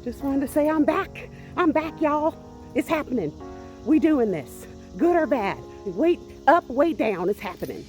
just wanted to say I'm back. I'm back, y'all. It's happening. We doing this, good or bad. Weight up, weight down, it's happening.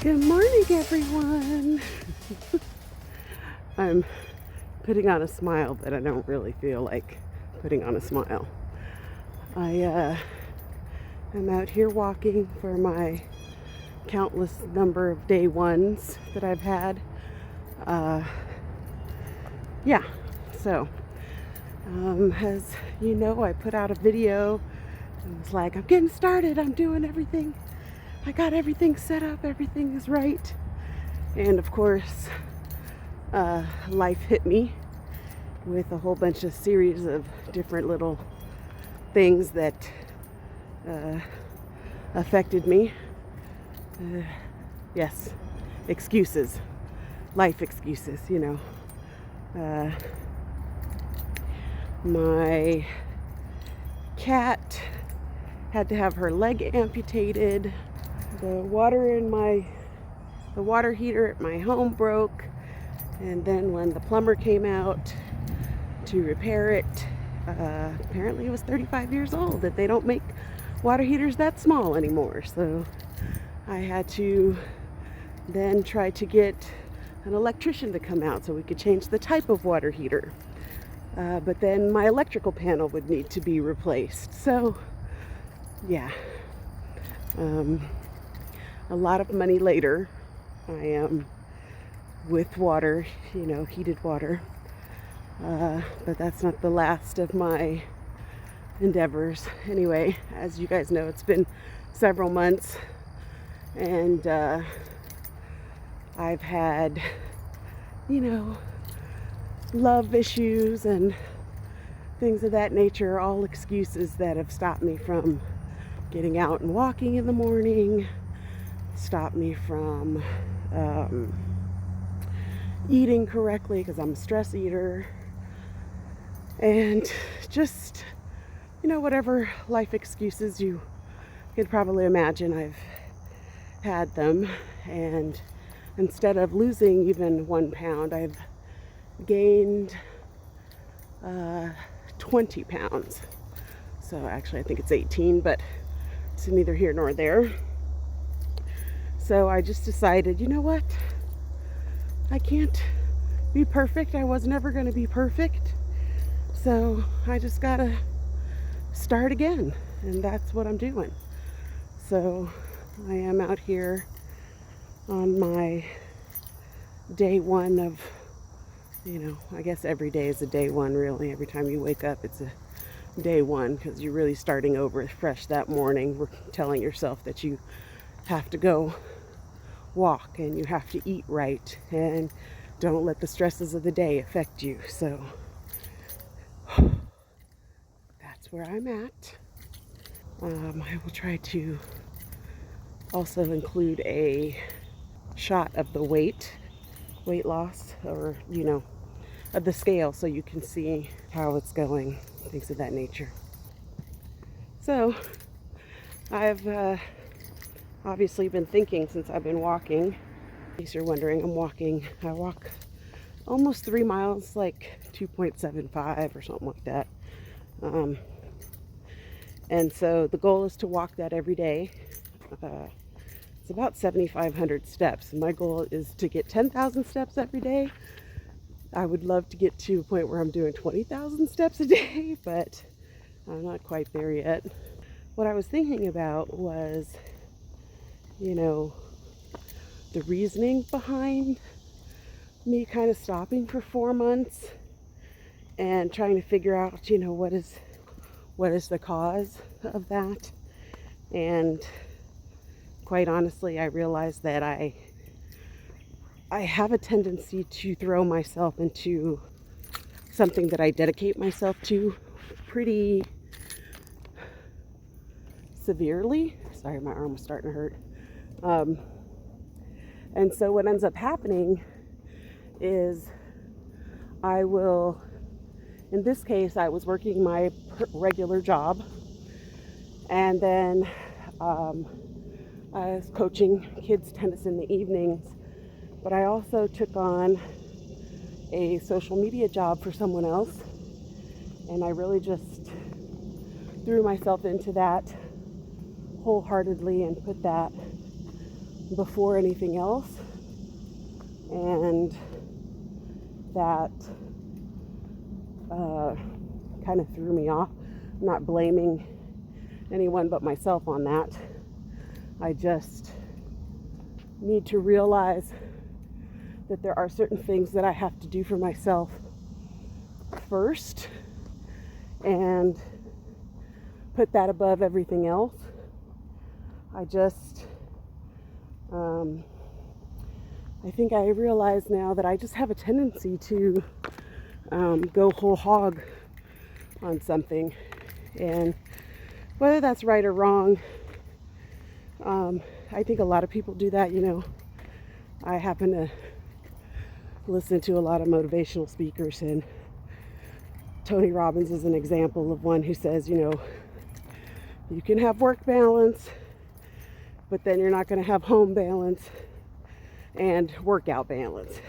Good morning, everyone. I'm putting on a smile, but I don't really feel like putting on a smile. I'm out here walking for my countless number of day ones that I've had. So as you know, I put out a video and was like, I'm getting started, I'm doing everything. I got everything set up, everything is right. And of course, life hit me with a whole bunch of series of different little things that affected me. Yes, excuses, life excuses, you know. My cat had to have her leg amputated. The water heater at my home broke, and then when the plumber came out to repair it, apparently it was 35 years old, that they don't make water heaters that small anymore. So I had to then try to get an electrician to come out so we could change the type of water heater. But then my electrical panel would need to be replaced. So yeah. A lot of money later, I am with water, you know, heated water. But that's not the last of my endeavors. Anyway, as you guys know, it's been several months, and I've had, you know, love issues and things of that nature, all excuses that have stopped me from getting out and walking in the morning, stop me from eating correctly because I'm a stress eater, and just, you know, whatever life excuses you could probably imagine, I've had them. And instead of losing even 1 pound, I've gained 20 pounds. So actually I think it's 18, but it's neither here nor there. So I just decided, you know what? I can't be perfect. I was never going to be perfect. So I just got to start again. And that's what I'm doing. So I am out here on my day one of, you know, I guess every day is a day one, really. Every time you wake up, it's a day one, because you're really starting over fresh that morning. We're telling yourself that you have to go walk and you have to eat right and don't let the stresses of the day affect you. So that's where I'm at. I will try to also include a shot of the weight loss, or, you know, of the scale, so you can see how it's going, things of that nature. So I've obviously been thinking since I've been walking. In case you're wondering, I walk almost 3 miles, like 2.75 or something like that. And so the goal is to walk that every day. It's about 7,500 steps. My goal is to get 10,000 steps every day. I would love to get to a point where I'm doing 20,000 steps a day, but I'm not quite there yet. What I was thinking about was, you know, the reasoning behind me kind of stopping for 4 months and trying to figure out, you know, what is the cause of that. And quite honestly, I realized that I have a tendency to throw myself into something that I dedicate myself to pretty severely. Sorry, my arm was starting to hurt. And so what ends up happening is I will, in this case, I was working my regular job, and then I was coaching kids tennis in the evenings, but I also took on a social media job for someone else, and I really just threw myself into that wholeheartedly and put that before anything else. And that kind of threw me off. I'm not blaming anyone but myself on that. I just need to realize that there are certain things that I have to do for myself first and put that above everything else. I just I think I realize now that I just have a tendency to go whole hog on something, and whether that's right or wrong, I think a lot of people do that. I happen to listen to a lot of motivational speakers, and Tony Robbins is an example of one who says, you can have work balance, but then you're not going to have home balance and workout balance.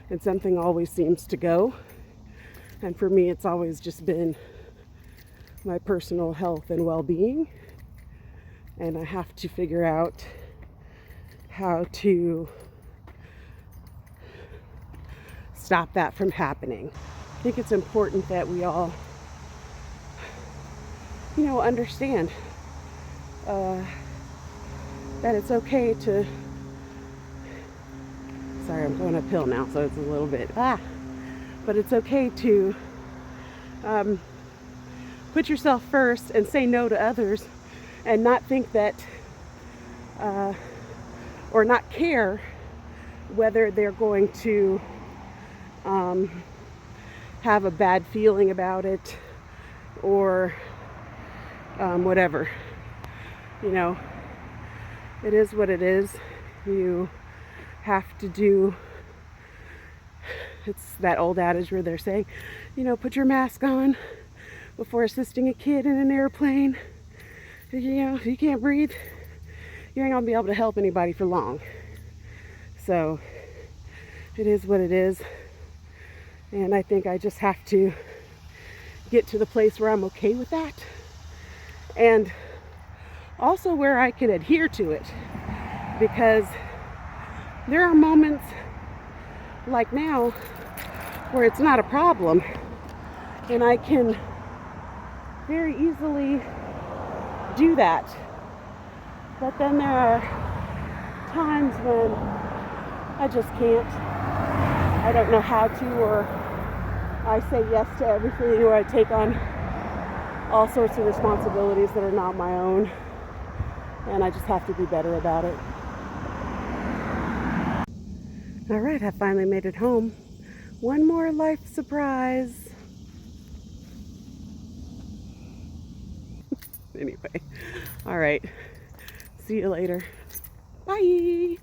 And something always seems to go. And for me, it's always just been my personal health and well-being. And I have to figure out how to stop that from happening. I think it's important that we all, understand that it's okay to, sorry, I'm going uphill now, so it's a little bit, but it's okay to put yourself first and say no to others, and not think that, or not care whether they're going to have a bad feeling about it or whatever. It is what it is. You have to do, it's that old adage where they're saying, put your mask on before assisting a kid in an airplane. If you can't breathe, you ain't gonna be able to help anybody for long. So it is what it is. And I think I just have to get to the place where I'm okay with that. And also where I can adhere to it. Because there are moments like now where it's not a problem. And I can very easily do that. But then there are times when I just can't. I don't know how to, or I say yes to everything, or I take on all sorts of responsibilities that are not my own, and I just have to be better about it. All right, I finally made it home. One more life surprise. Anyway, all right, see you later. Bye.